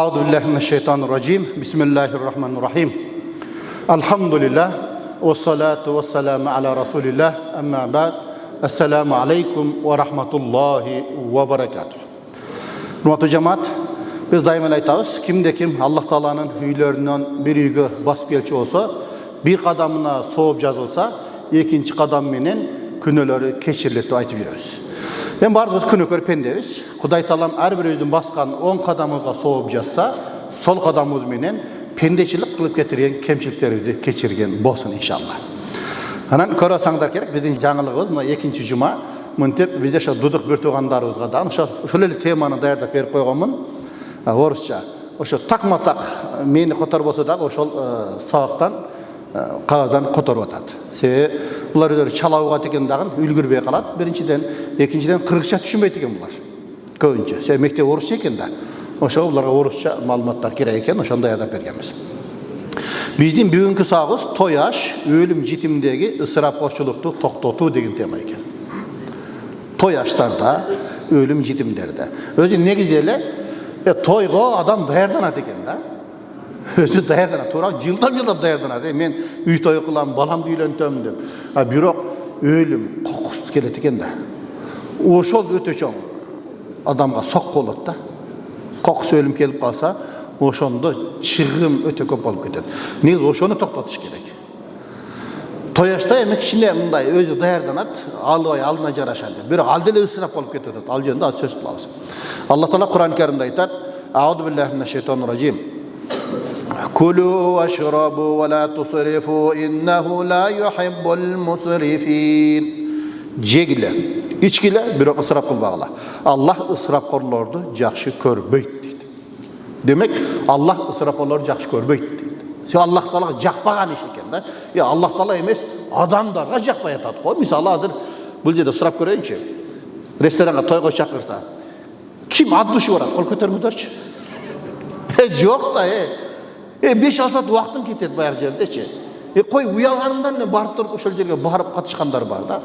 Euzu billahi mineşşeytanirracim. Bismillahirrahmanirrahim. Elhamdülillah ve salatu ve selamu ala Resulillah. Amma ba'd. Esselamu aleyküm ve rahmetullahi ve berekatuhu. Hurmatly cemaat, biz daima aytабыз, kimde kim Allah Taala'nın üylerinden bir üyge basıp gelçi olsa, bir kadamına soğup жазылса, ikinci kadam menen күнөлөрү keçirilet деп айтып жүрөбүз. Мен баарыбыз күнөөкөр пендебиз. Кудай Таалам ар бирибиздин баскан 10 кадамыбызга соғып жазса, сол кадамыбыз менен пендечилик кылып кетирген кемчиликтерибизди кечирген болсун иншалла. Анан көрөсаңдар керек, биздин жаңылыгыбыз мына экинчи жума мынтип бизде ошо дудук бир туугандарыбызга да ошол эле теманы даярдап берип койгонмун. Орусча. Ошо такма-так мени которбосо дагы ошол сабактан кагаздан которуп атат. Себеби булар өздөрү чала угат экен дагы үлгүрбөй калат. Биринчиден, экинчиден кыргызча түшүнбөйт экен булар. Көбүнчө. Себеби мектеп орусча экен да. Ошо буларга орусча маалыматтар керек экен, ошондой даярдап бергенбиз. Биздин бүгүнкү сабагыбыз той аш, өлүм житимдеги ысырапкорчулукту токтотуу деген тема экен. Той аштарда, өлүм житимдерде. Өзү негизи эле тойго адам даярданат экен да. Өзү даярданат, туура жылдап даярданат. Мен үй той кылам, баламды үйлөнтөм деп. Бирок өлүм кокусу келет экен да. Ошол өтө чоң адамга сок болот да. Кокус өлүм келип калса, ошондо чыгым өтө көп болуп кетет. Негизи ошону токтотуш керек. Той ашта эми кичине мындай өзү даярданат, албай алдына жарашат. Бирок ал деле ысырап болуп кетет. Ал жөнүндө сөз кылабыз. Аллах Таала Кур'ан-ы Каримде айтат: "Ауду биллахи минеш-шайтонир-ражим. Кулу вашрабу ва ла тусрифу иннаху ла юхиббул мусрифин." Жегиле, ичкиле, бирок ысырап кылбагыла. Аллах ысырапкорлорду жакшы көрбөйт дейт. Демек, Аллах ысырапкорлорду жакшы көрбөйт дейт. Себеби Аллах Таалага жакпаган иш экен да. Аллах Таала эмес, адамдарга жакпай атат го. Мисалы азыр бул жерде сурап көрөйүнчү. Ресторанга тойго чакырса, ким ат душу барат? Кол көтөрмөдөрчү. Жок да, 5 саат убактың кетет баягы жердечи. Кой уялганымдан эле барып туруп ошол жерге барып катышкандар бар да.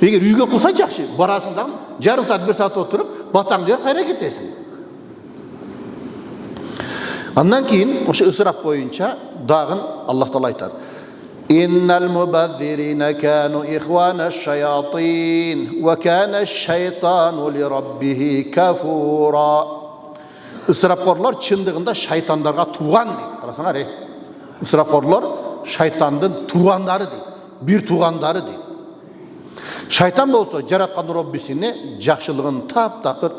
Эгер үйгө кылса жакшы, барасың да, жарым саат, 1 саат отуруп, батаңды жеп кайра кетесиң. Андан кийин ошо ысырап боюнча дагы Аллах Таала айтат: "Иннал мубаддирина кану ихвана шаятин ва кана шайтану ли раббихи кафура." Ысырапкорлор чындыгында шайтандарга тууган дейт. Карасаңар, ысырапкорлор шайтандын туугандары дейт. Бир туугандары дейт. Шайтан болсо жараткан Роббисине жакшылыгын таптакыр,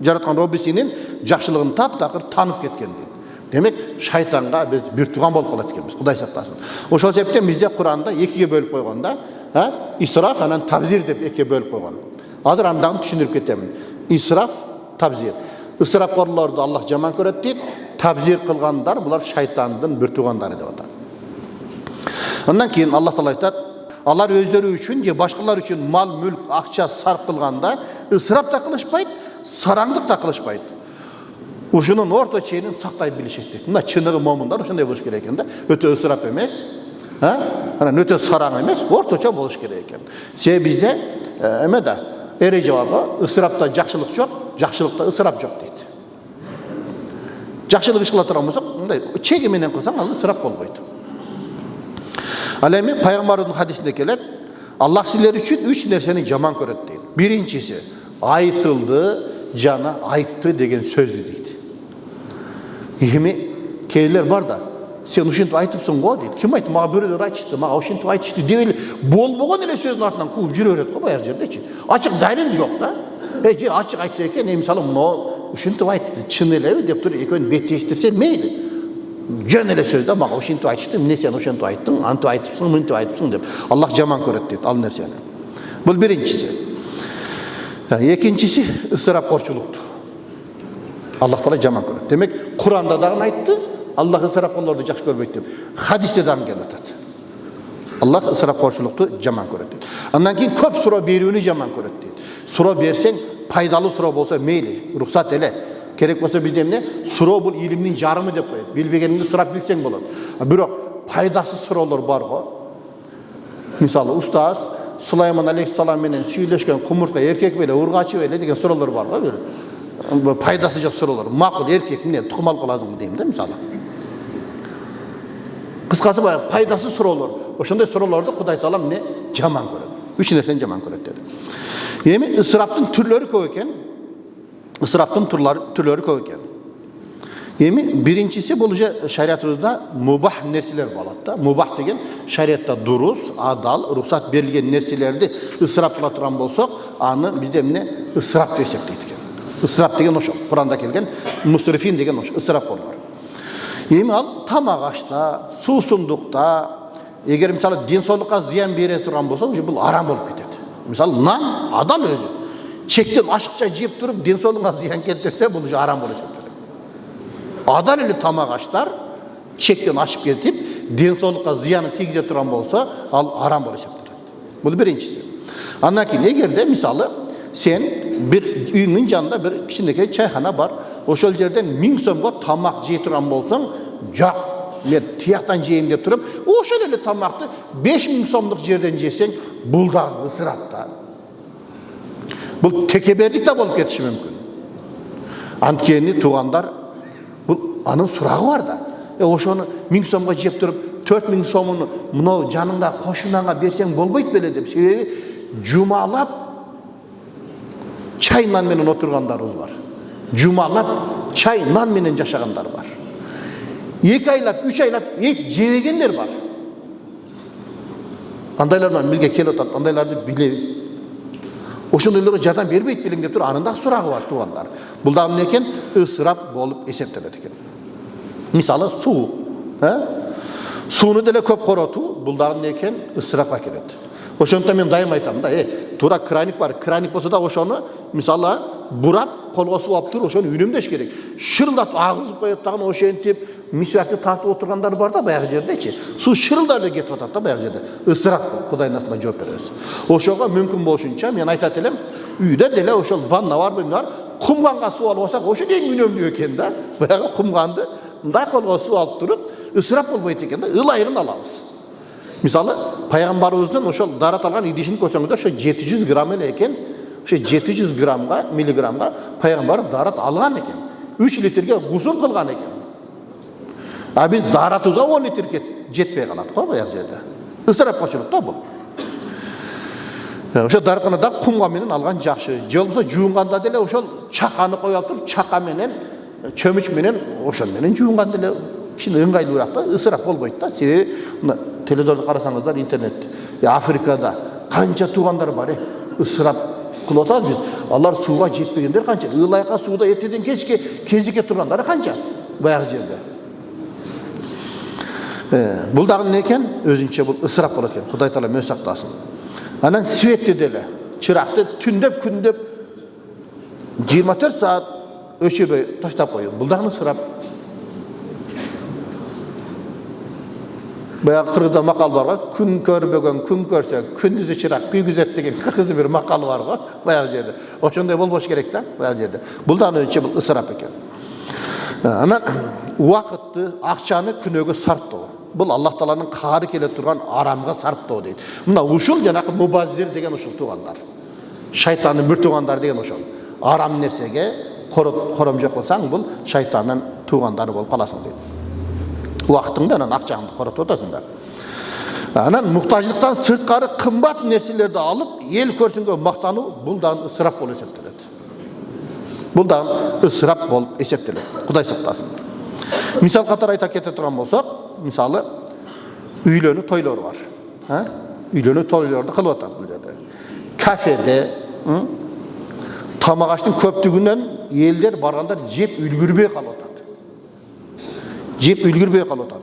жараткан Роббисинин жакшылыгын таптакыр танып кеткен дейт. Демек, шайтанга биз бир тууган болуп калат экенбиз. Кудай сактасын. Ошол себептен бизде Кур'анда экиге бөлүп койгонда, исраф анан табзир деп экиге бөлүп койгон. Азыр андагы түшүндүрүп кетемин. Исраф, табзир. Ысырапкорлорду Аллах жаман көрөт дейт. Табзир кылгандар булар шайтандын бир туугандары деп атат. Андан кийин Аллах Таала айтат: "Алар өздөрү үчүн же башкалар үчүн мал, мүлк, акча сарп кылганда ысырап да кылышпайт, сараңдык да кылышпайт. Ушунун орто чейинин сактай билишет дейт." Мына чыныгы момундар ошондой болуш керек экен да. Өтө ысырап эмес, анан өтө сараң эмес, орточо болуш керек экен. Себеби бизде эме да эреже бар го, ысырапта жакшылык жок, жакшылыкта ысырап жок дейт. Жакшылык иш кыла турган болсок, мындай чеги менен кылсаң, ал ысырап болбойт. Ал эми пайгамбардын хадисинде келет: "Аллах силер үчүн 3 нерсени жаман көрөт" дейт. Биринчиси айтылды жана айтты деген сөздү дейт. Эми кейлер бар да, сен ушинтип айтыпсың го дейт. Ким айтты? Мага бирөөлөр айтышты, мага ушинтип айтышты деп эле болбогон эле сөздүн артынан кууп жүрө берет го баягы жердечи. Ачык далил жок да. Же ачык айтса экен, мисалы мына ушинтип айтты, чын элеби деп туруп экөөнү беттештирсе мейли. Жөн эле сөз да, мага ушинтип айтышты, эмне сен ушинтип айттың, антип айтыпсың, мынтип айтыпсың деп. Аллах жаман көрөт дейт ал нерсени. Бул биринчиси. Экинчиси ысырапкорчулукту. Аллах Таала жаман көрөт. Демек, Кур'анда дагы айтты, Аллах ысырапкорлорду жакшы көрбөйт деп. Хадисте дагы келип атат. Аллах ысырапкорчулукту жаман көрөт дейт. Андан кийин көп суроо берүүнү жаман көрөт дейт. Суроо берсең, пайдалуу суроо болсо мейли, рухсат эле. Керек болсо бизде эмне? Суроо бул илимдин жарымы деп коет. Билбегениңди сурап билсең болот. Бирок пайдасыз суроолор бар го. Мисалы, устаз Сулайман алейхиссалам менен сүйлөшкөн кумуртка эркек беле, ургачы беле деген суроолор бар го. пайдасы жоқ сұраулар. Мақұл еркек міне тұқым алып қаласың деймін да мысалы. Қысқасы пайдасы сұраулар. Ошондай сұрауларды Құдай Таала міне жаман көреді. Үш нәрсені жаман көреді деді. Эми ысыраптың түрлері көп екен. Ысыраптың түрлері көп екен. Эми биринчиси бул уже шариатыбызда мубах нерселер болот да. Мубах деген шариатта дурус, адал, рухсат берилген нерселерди ысырап кыла турган болсок, аны бизде эмне ысырап деп эсептейт экен. Ысырап деген ошо Куранда келген, мусрифин деген ошо ысырап болор. Эми ал тамак ашта, суусундукта, эгер мисалы ден соолукка зыян бере турган болсо, уже бул арам болуп кетет. Мисалы нан адал өзү чектен ашыкча жеп туруп ден соолугуңа зыян келтирсе, бул уже арам болот. Адал эле тамак аштар чектен ашып кетип, ден соолукка зыянын тийгизе турган болсо, ал арам болуп эсептелет. Бул биринчиси. Андан кийин эгерде мисалы сен бир үйүңдүн жанында бир кичинекей чайхана бар, ошол жерде 1000 сомго тамак жей турган болсоң, жок, мен тияктан жейм деп туруп, ошол эле тамакты 5000 сомдук жерден жесең, бул дагы ысырап да. Бул текебердик да болуп кетиши мүмкүн. Анткени туугандар бұл анын сурагы бар да. Ошону 1000 сомго жеп туруп 4000 сомуну мынау жаныңда кошунаңа берсең болбойт беле деп. Себеби жумалап чай нан менен отургандарыбыз бар. Жумалап чай нан менен жашагандар бар. 2 айлап, 3 айлап эт жебегендер бар. Андайлардан бизге келип атат, андайларды билебиз. Ошондойлорго жардам бербейт белең деп туруп, анын да сурагы бар туугандар. Бул дагы эмне экен? Ысырап болуп эсептелет экен. Мисалы суу, сууну деле көп коротуу, бул дагы эмне экен? Ысырапка келет. Ошондуктан мен дайым айтам да, туура краник бар, краник болсо да ошону мисалы бурап, колго суу алып туруп, ошону үнөмдөш керек. Шырылдатып агызып коет дагы ошентип, мисвакты тартып отургандар бар да баягы жердечи. Суу шырылдап эле кетип атат да баягы жерде. Ысырап Кудайдын атынан жооп беребиз. Ошого мүмкүн болушунча мен айтат элем, үйдө деле ошол ванна бар, бар, кумганга суу алып алсак, ошо эң үнөмдүү экен да. Баягы кумганды мындай колго суу алып туруп, ысырап болбойт экен да, ылайыгын алабыз. Мисалы, пайгамбарыбыздын ошол дарат алган идишин көрсөңүздөр, ошо 700 грамм эле экен. Ошо 700 граммга, миллиграммга пайгамбар дарат алган экен. 3 литрге гусул кылган экен. А биз даратыбызга 10 литрге жетпей калат го баягы жерде. Ысырап кочулат да бул. Ошо дарканада кумга менен алган жакшы. Же болбосо жуунганда деле ошол чаканы коюп туруп, чака менен, чөмүч менен, ошол менен жуунган деле кичине ыңгайлуураак да, ысырап болбойт да. Себеби телевизорду карасаңыздар, интернет, Африкада канча туугандар бар, ысырап кылып атат биз. Алар сууга жетпегендер канча, ылайыкка сууда эртеден кечке кезике тургандар канча баягы жерде. Бул дагы эмне экен? Өзүнчө бул ысырап болот экен. Кудай Таала мөз сактасын. Анан светти деле, чыракты түндөп күндөп 24 саат өчүрбөй таштап коюу. Бул дагы ысырап. Баягы кыргызда макал бар го, күн көрбөгөн күн көрсө, күндүзү чырак күйгүзөт деген кыргызда бир макалы бар го, баягы жерде. Ошондой болбош керек да, баягы жерде. Бул дагы өзүнчө бул ысырап экен. Анан убакытты, акчаны күнөөгө сарптоо. Бул Аллах Тааланын каары келе турган арамга сарптоо дейт. Мына ушул жанакы мубаззир деген ушул туугандар. Шайтандын бир туугандар деген ошол. Арам нерсеге коромжок болсаң, бул шайтандын туугандары болуп каласың дейт. Убакытыңды анан акчаңды коротуп атасың да. Анан муктаждыктан сырткары кымбат нерселерди алып, эл көрсөнгө мактануу, бул дагы ысырап болуп эсептелет. Бул дагы ысырап болуп эсептелет. Кудай сактасын. Мисал катары айта кете турган болсок, мисалы үйлөнүү тойлор бар. Үйлөнүү тойлорду кылып атат бул жерде. Кафеде, тамак аштын көптүгүнөн элдер баргандар жеп үлгүрбөй калып атат. Жеп үлгүрбөй калып атат.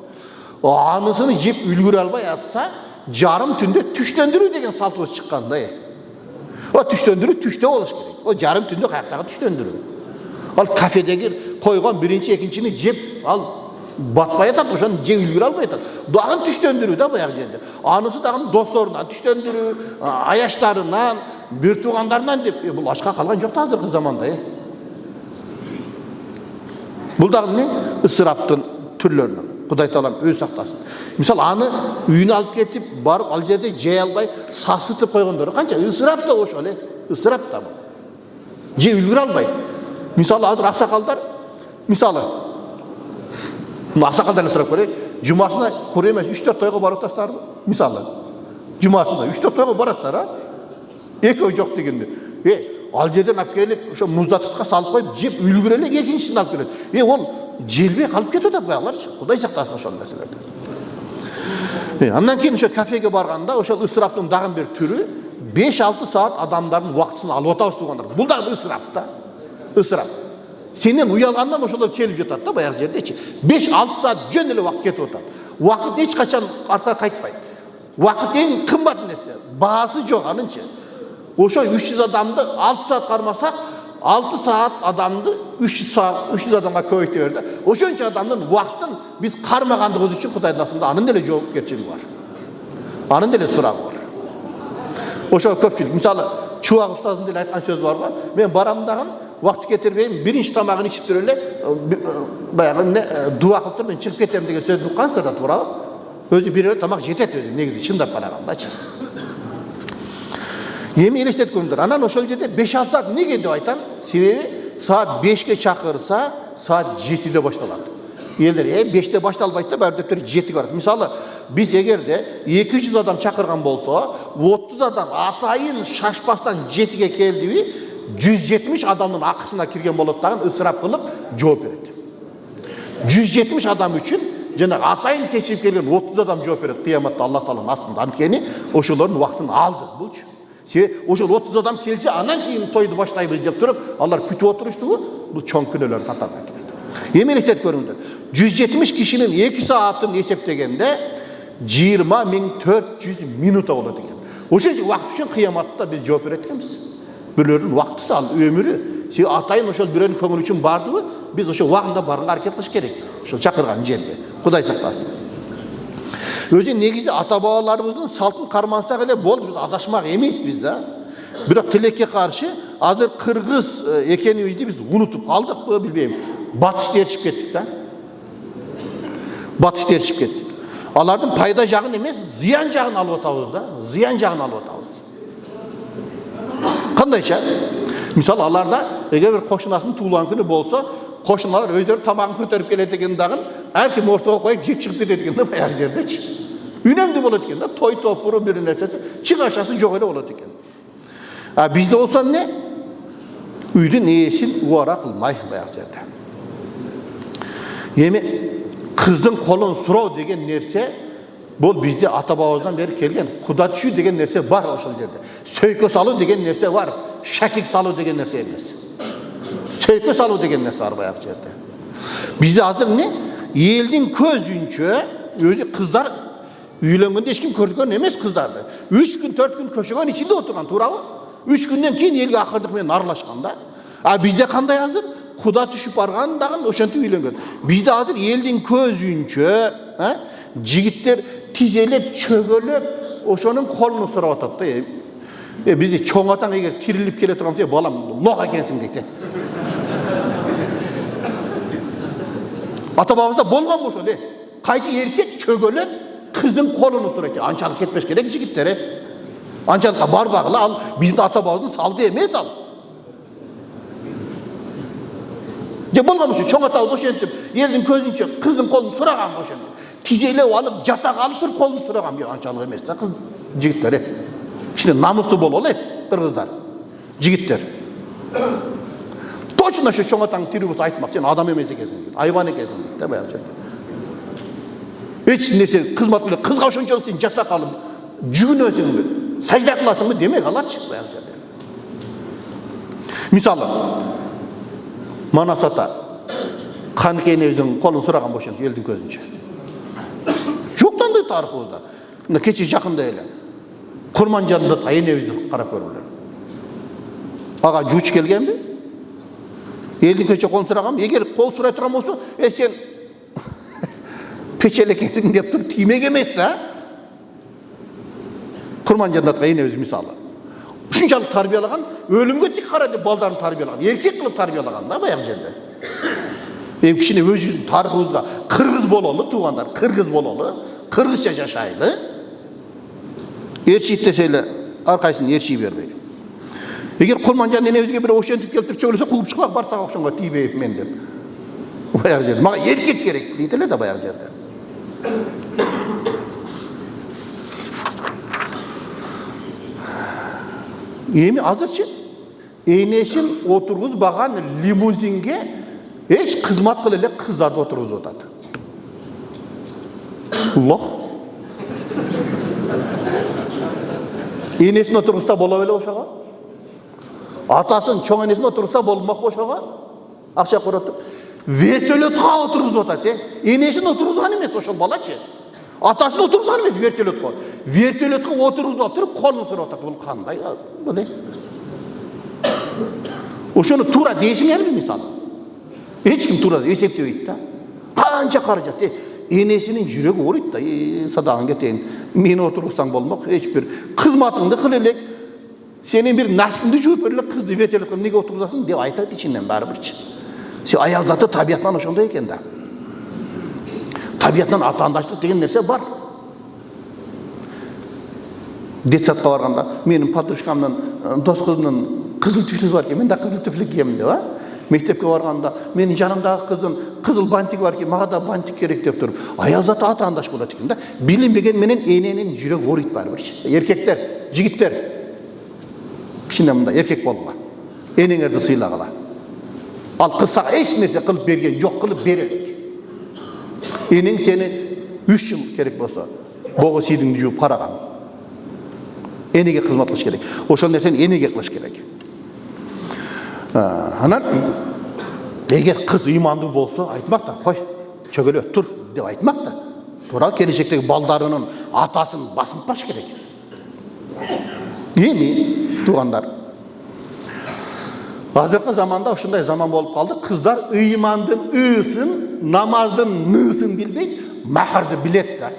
Анысыны жеп үлгүрө албай атса, жарым түндө түштөндүрүү деген салтыбыз чыккан да. О түштөндүрүү түштө болуш керек. О жарым түндө каяктагы түштөндүрүү. Ал кафедеги койгон биринчи, экинчини жеп ал батпай атат, ошону жеп үлгүрө албай атат. Дагы түштөндүрүү да баягы жерде. Анысы дагы досторунан түштөндүрүү, аяштарынан, бир туугандарынан деп, бул ачка калган жок да азыркы заманда. Бул дагы эмне? Ысыраптын түрлөрүнөн. Кудай Таалам өз сактасын. Мисалы аны үйүнө алып кетип, барып ал жерде жей албай сасытып койгондор канча? Ысырап да ошол, ысырап да бул. Же үлгүрө албайт. Мысалы азыр ақсақалдар, мысалы ақсақалдардан сұрап көрейік, жұмасына құр емес 3-4 тойға барып тастар ма? Мысалы жұмасына 3-4 тойға барасыздар, а? Екеуі жоқ дегенде. Ал жерден алып келіп, ошо мұздатқышқа салып қойып, жеп үлгірелік екіншісін алып келеді. Ол желбей қалып кетеді баяғылар. Құдай сақтасын ошол нәрселерден. Андан кейін ошо кафеге барғанда, ошол ысыраптың дагы бир түрү 5-6 саат адамдардың уақытын алып отабыз туғандар. Бұл дагы ысырап та. Ысырап. Сенен уялғаннан ошолар келіп жатады да баяғы жердечи. 5-6 саат жөн эле уақыт кетіп отады. Уақыт эч качан артқа қайтпайды. Уақыт ең қымбат нәрсе. Баасы жоқ анынча. Ошо 300 адамды 6 саат қармасақ, 6 саат адамды 300 адамға көбейте берді. Ошонча адамдын уақытын біз қармағандығымыз үшін Құдайдың астында анын деле жоопкерчилиги бар. Анын деле сурагы бар. Ошо көпчүлүк. Мисалы, Чубак устаздын деле айткан сөзү бар го. Мен барам дагы уақыт кетирбейм, биринчи тамагын ичип туруп эле баягы дуа кылып туруп мен чыгып кетем деген сөздү уккансыздар да, туурабы? Өзү бир эле тамак жетет өзү, негизи чындап карагандачы. Эми элестетип көрүңүздөр. Анан ошол жерде 5-6 саат неге деп айтам? Себеби саат 5ке чакырса, саат 7-де башталат. Элдер 5-те башталбайт да, бардыр 7-ге барат. Мисалы, биз эгерде 200 адам чакырган болсо, 30 адам атайын шашпастан 7-ге келдиби, 170 адамдын акысына кирген болот дагы ысырап кылып жооп берет. 170 адам үчүн жана атайын кечирип келген 30 адам жооп берет кыяматта Аллах Тааланын астында. Анткени ошолордун убактын алды булчу. Себеби ошол 30 адам келсе, анан кийин тойду баштайбыз деп туруп, алар күтүп отуруштугу бул чоң күнөөлөр катарына кирет. Эми элестетип көрүңүздөр. 170 кишинин 2 саатын эсептегенде 20.400 минута болот экен. Ошончо убакыт үчүн кыяматта биз жооп берет экенбиз. Бирөөнүн убактысы ал өмүрү. Себеби атайын ошол бирөөнүн көңүл үчүн бардыбы, биз ошо убагында барганга аракет кылыш керек. Ошол чакырган жерге. Кудай сактасын. Өзү негизи ата бабаларыбыздын салтын кармансак эле болду, биз адашмак эмеспиз да. Бирок тилекке каршы азыр кыргыз экенибизди биз унутуп калдыкпы, билбейм. Батышты ээрчип кеттик да. Батышты ээрчип кеттик. Алардын пайда жагын эмес, зыян жагын алып атабыз да. Зыян жагын алып атабыз. Кандайча? Мисалы, аларда эгер бир кошунасынын туулган күнү болсо, кошуналар өздөрү тамагын көтөрүп келет экен дагы, ар ким ортого коюп жеп чыгып кетет экен да баягы жердечи. Үнөмдүү болот экен да, той топуру бир нерсеси, чыгашасы жок эле болот экен. А бизде болсо эмне? Үйдүн ээсин убара кылмай баягы жерде. Эми кыздын колун суроо деген нерсе бул бизде ата бабабыздан бери келген. Куда түшүү деген нерсе бар ошол жерде. Сөйкө салуу деген нерсе бар. Шакик салуу деген нерсе эмес. Сөйкө салуу деген нерсе бар баягы жерде. Бизде азыр эмне? Элдин көзүнчө өзү кыздар үйлөнгөндө эч ким көргөн эмес кыздарды. 3 күн 4 күн көчөгөн ичинде отурган, туурабы? 3 күндөн кийин элге акырдык менен аралашкан да. А бизде кандай азыр? Куда түшүп барган дагы ошентип үйлөнгөн. Бизде азыр элдин көзүнчө, жигиттер тизелеп, чөгөлөп, ошонун колун сурап атат да. Бизде чоң атаң эгер тирилип келе турган болсо, балам, лох экенсиң дейт. Ата бабабызда болгон ошол, кайсы эркек чөгөлөп, кыздын колун сурайт. Анчалык кетпеш керек жигиттер, Анчалыкка барбагыла, ал биздин ата бабабыздын салты эмес ал. Же болгон ошо чоң атабыз ошентип, элдин көзүнчө кыздын колун сураган ошентип. Тизелеп алып, жатак алып туруп колун сураган. Анчалык эмес да кыз жигиттер. Кичине намыстуу бололу кыргыздар, жигиттер. Точно ошо чоң атаң тирүү болсо айтмак, сен адам эмес экенсиң, айбан экенсиң дейт да баягы жерде. Эч нерсе кызмат кылып, кызга ошончолук сен жатак алып жүгүнөсүңбү, сажда кыласыңбы демек аларчы баягы жерде. Мисалы, Манас ата Каныкенебиздин колун сураган ошентип элдин көзүнчө. Жоктон тарыхыбызда. Мына кече жакында эле Курманжанда энебизди карап көрүлдү. Ага жууч келгенби? Элдин көчө колун сураган, эгер кол сурай турган болсо, сен печелек экенсиң деп туруп тиймек эмес да. Курманжанда энебиз мисалы. Ушунчалык тарбиялаган, өлүмгө тик кара деп балдарын тарбиялаган, эркек кылып тарбиялаган да баягы жерде. Кичине өзүнүн тарыхыбызга кыргыз бололу, туугандар, кыргыз бололу, кыргызча жашайлы. Эрчийт десе эле ар кайсысын эрчий бербей. Егер Құлманжан енебізге бір ошентіп келтіріп сөйлесе қуып шығып барсақ оқшанға тиіп мен деп. Баяғы жерде маған еркек керек дейтілі да баяғы жерде. Еми азыршы енесін отырғызбаған лимузинге еш қызмат қылы елек қыздарды отырғызып отады. Лох. Енесін отырғызса бола беле ошаға? Атасын чоң енесін отырғызса болмақ ошаға? Ақша қоратып. Вертолетқа отырғызып отады. Енесін отырғызған емес ошол балачы. Атасын отырғызған емес вертолетқа. Вертолетқа отырғызып отырып қолын сырып отады. Бұл қандай? Бұл ошоны тура дейсің әлбі мысалы. Ешкім тура есептебейді да. Қанша қаражат. Енесінің жүрегі орайды да. Садағын кетейін. Мені отырғызсаң болмақ. Ешбір қызматыңды қыл елек. Сенен бір насқыңды жуып өрлік қызды вертолетқа неге отырғызасың деп айтады ішінен бәрі бірші. Сен аял заты табиғатынан ошондай екен да. Табиғатынан атандаштық деген нәрсе бар. Детсадқа барғанда менің подружкамның дос қызымның қызыл туфлisi бар екен, мен де қызыл туфли киемін деп, мектепке барғанда менің жанымдағы қыздың қызыл бантик бар екен, маған да бантик керек деп тұрып, аял заты атандаш болады екен да. Білінбеген менен ененің жүрегі орайды бәрібір. Еркектер, жігіттер, кішкене мында еркек болма. Енеңерді сыйлағыла. Ал қыз саған еш нәрсе қылып берген жоқ, қылып берелік. Енең сені 3 жыл керек болса, боғы сидіңді жуып қараған. Енеге қызмат қылыш керек. Ошол нәрсені енеге қылыш керек. Анан егер қыз иманды болса, айтмақ та, қой, чөгеле тұр деп айтмақ та. Тура келешектегі балдарының атасын басынпаш керек. Еми, туғандар. Азыркы заманда ушундай заман болып қалды. Қыздар имандың ысын, намаздың нысын билбейт, махарды билет да.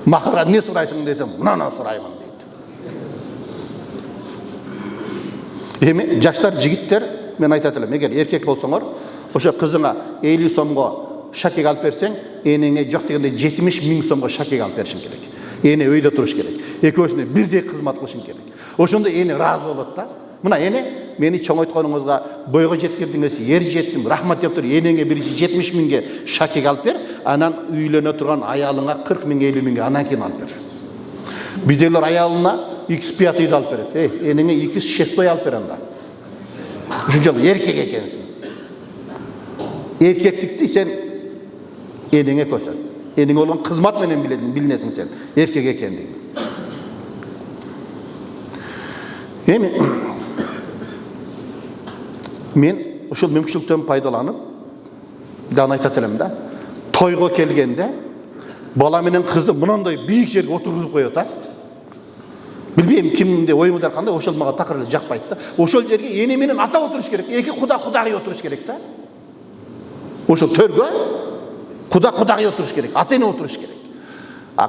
Махарға не сұрайсың десем, мынаны сұраймын дейді. Еми, жаштар, жігіттер, мен айтатылым, егер еркек болсаңар, ошо қызыңа 50 сомға шакек алып берсең, енеңе жоқ дегенде 70.000 сомға шакек алып бершің керек. Ене өйде тұрыш керек. Екеуісіне бірдей қызмат қылышың керек. Ошонда ене разы болады да. Мына ене, мені чоң айтқаныңызға бойға жеткендіңіз, ер жеттім, рахмат деп тұр, енеңе бірінші 70.000-ге шакек алып бер, анан үйлене тұрған аялыңа 40.000, 50.000-ге анан кейін алып бер. Биделер аялына X5-ді алып береді. Енеңе X6 алып бер анда. Ушунчалык еркек екенсің. Еркектікті сен енеңе көрсөт. Енең olan қызмат менен билинесиң сен, еркек екендигин. Эми мен ушул мүмкүнчүлүктөн пайдаланып, дан айтат элем да, тойго келгенде бала менен кызды мындай бийик жерге отургузуп коет да. Билбейм кимде оюңдар кандай, ошол мага такыр эле жакпайт да. Ошол жерге эне менен ата отуруш керек, эки кудагый отуруш керек да. Ошол төргө кудагый отуруш керек, ата эне отуруш керек.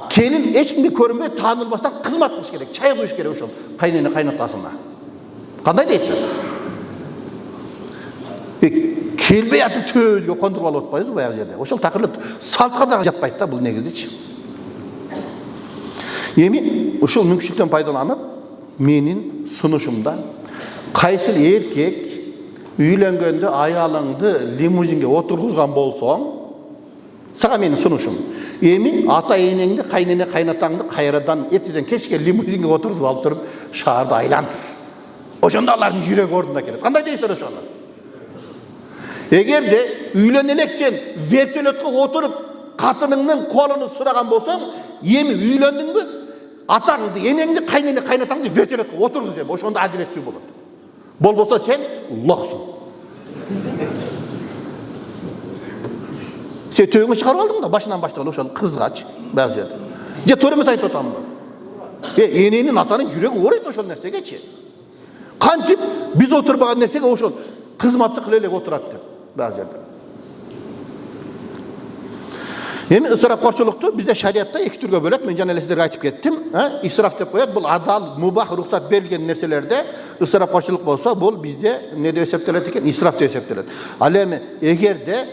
Келин ешкімге көрінбей танылбастан қызмат қылыш керек, чай құйыш керек ошол кайнене кайнатасына. Қандай дейсің? Келбей атып төбөзгө кондуруп алып атпайбыз баягы жерде. Ошол такыр салтка да жатпайт да бул негизичи. Эми ошол мүмкүнчүлүктөн пайдаланып, менин сунушумда кайсыл эркек үйлөнгөндө аялыңды лимузинге отургузган болсоң, сага менин сунушум. Эми ата энеңди, кайнене кайнатаңды кайрадан эртеден кечке лимузинге отургузуп алып туруп, шаарды айлантыр. Ошондо алардын жүрөгү ордуна келет. Кандай дейсиңер ошону? Эгерде үйлөнө элек сен вертолетко отуруп катыныңдын колун сураган болсоң, эми үйлөндүңбү? Атаңды, энеңди, кайнене кайнатаңды вертолетко отургуз деп, ошондо адилеттүү болот. Болбосо сен лохсуң. Сен төгүңө чыгарып алдың да, башынан баштап ошол кызгачы бак жерде. Же туура эмес айтып атамбы? Эненин, атанын жүрөгү оройт ошол нерсегечи. Кантип биз отурбаган нерсеге ошол кызматты кыла элек отурат деп бак жерде. Эми ысырапкорчулукту бизде шариатта эки түргө бөлөт. Мен жана эле сиздерге айтып кеттим. Исраф деп коет. Бул адал, мубах, рухсат берилген нерселерде ысырапкорчулук болсо, бул бизде не деп эсептелет экен? Исраф деп эсептелет. Ал эми эгерде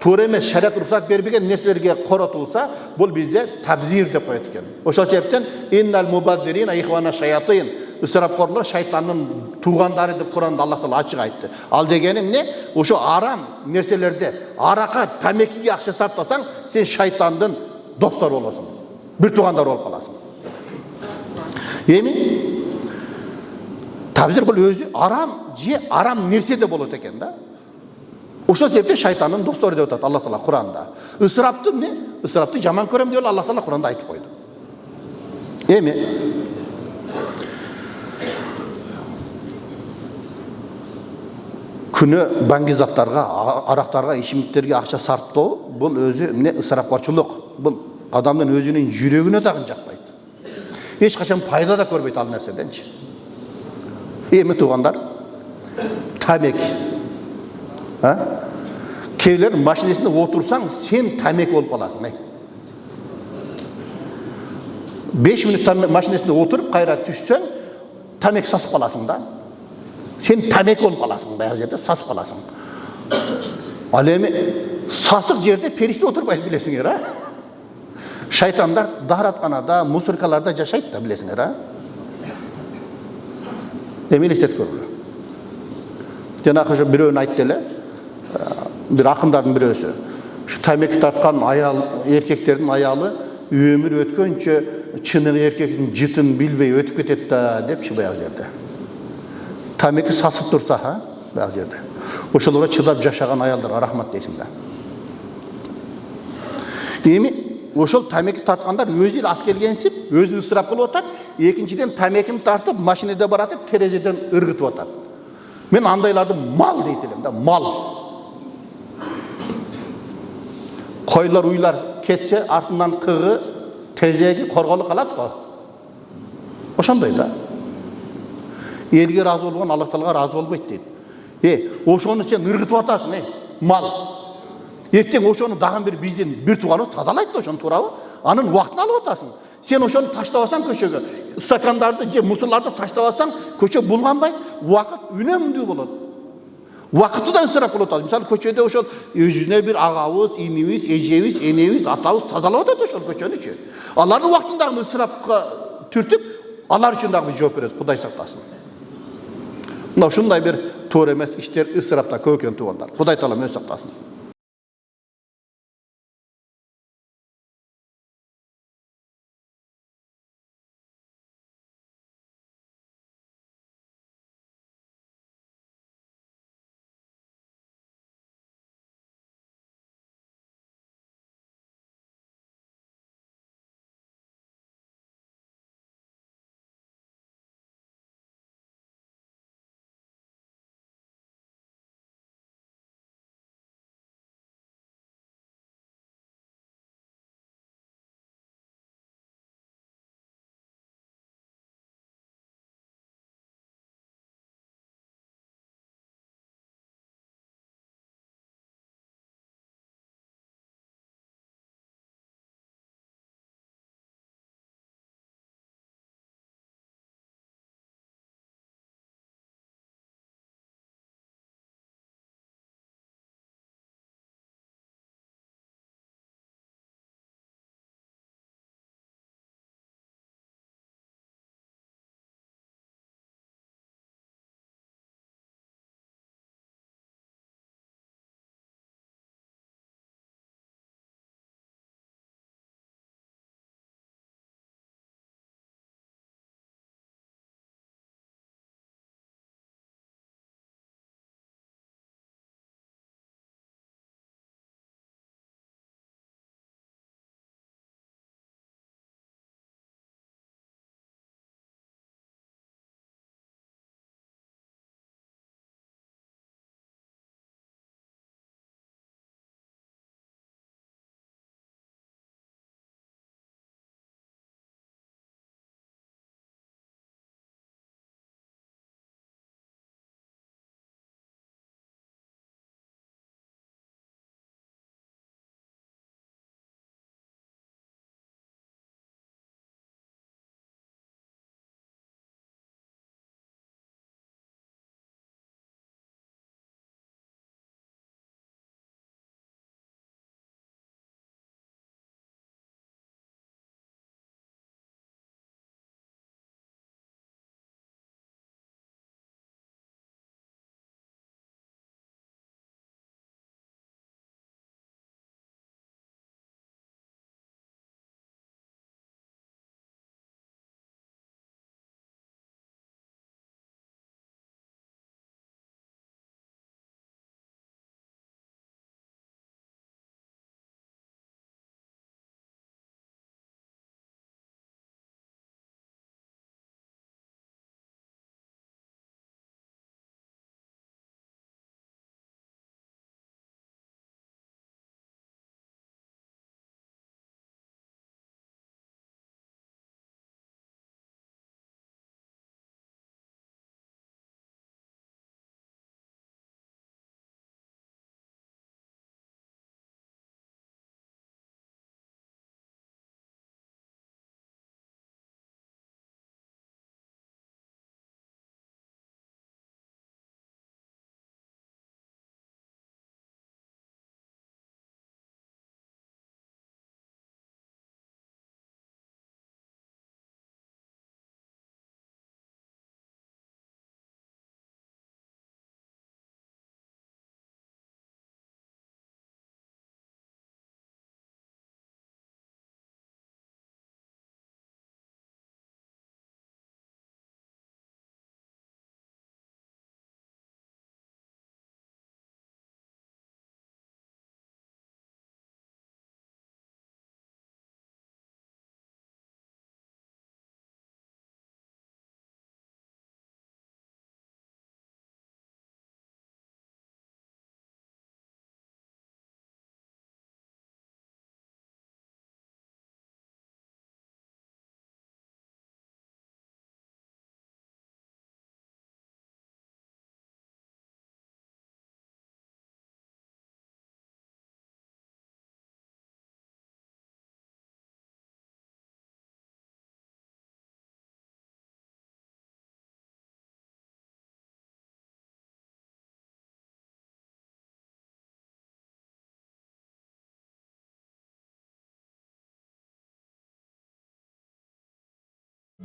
туура эмес шариат уруксат бербеген нерселерге коротулса, бул бизде табзир деп коет экен. Ошол себептен иннал мубаддирин ихвана шаятин, ысырапкорлор шайтандын туугандары деп Куранда Аллах Таала ачык айтты. Ал дегени эмне? Ошо арам нерселерде, арака, тамекиге акча сарптасаң, сен шайтандын достору болосуң. Бир туугандар болуп каласың. Эми табзир бул өзү арам же арам нерседе болот экен да. Ошол себептен шайтандын достору деп атат Аллах Таала Куранда. Ысырапты эмне? Ысырапты жаман көрөм деп Аллах Таала Куранда айтып койду. Эми күнөө баңгизаттарга, арактарга, ичимдиктерге акча сарптоо бул өзү эмне? Ысырапкорчулук. Бул адамдын өзүнүн жүрөгүнө дагы жакпайт. Эч качан пайда да көрбөйт ал нерседенчи. Эми туугандар, тамеки. Кейлер машинесinde отырсаң, сен тамеки болуп каласың. 5 минут машинесinde отырып, кайра түшсөң, тамеки сасып каласың да. Сен тамеки болуп каласың, баягы жерде сасып каласың. Ал эми сасык жерде периште отурбайт, билесиңер, а? Шайтандар дааратканада, мусоркаларда жашайт да, билесиңер, а? Эми элестетип көргүлө. Жанагы ошо бирөөнү айтты эле. Bir akındардың birisi. Şu tameki tartkan erkeklerin ayalı ömür ötkönçe çınığı erkekin jıtın bilbey ötüp ketет da dep bayağı yerde. Tameki sasıp dursa ha bayağı yerde. Oşalara çıdap jaşagan ayallar rahmat deysin da. Эми ошол тамеки тарткандар өзү эле ас келгенсип, өзү ысырап кылып атат. Экинчиден тамекини тартып, машинеде баратып, терезеден ыргытып атат. Мен андайларды мал дейт элем да, мал. Koylar uylar ketse артынан kığı, tezegi, korgalı kalat ko. Oşanday da. Elge razı olgan Allah Taala razı olbayt deydi. Oşonu sen ırgıtıp atasın, mal. Erteң oşonu dağın bir tuğanı tazalayt da oşonu turabı. Anın vaktini alıp atasın. Sen oşonu taştabasan köşöge, stakandardı, musullarda taştabasan köşe bulganbayt, vakit ünemdүү bolot. Vakıtı da ısırap bolot. Misal köçede oşol özüne bir ağabız, inimiz, ejemiz, enemiz, atabız tazalap atat oşol köçönü. Alların vaktindagi ısırapka türtüp, alar üçün dagı жооп берет, Кудай сактасын. Мына ушундай bir туура эмес иштер ысырапта көп экен туугандар. Кудай Таала өзү сактасын.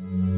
you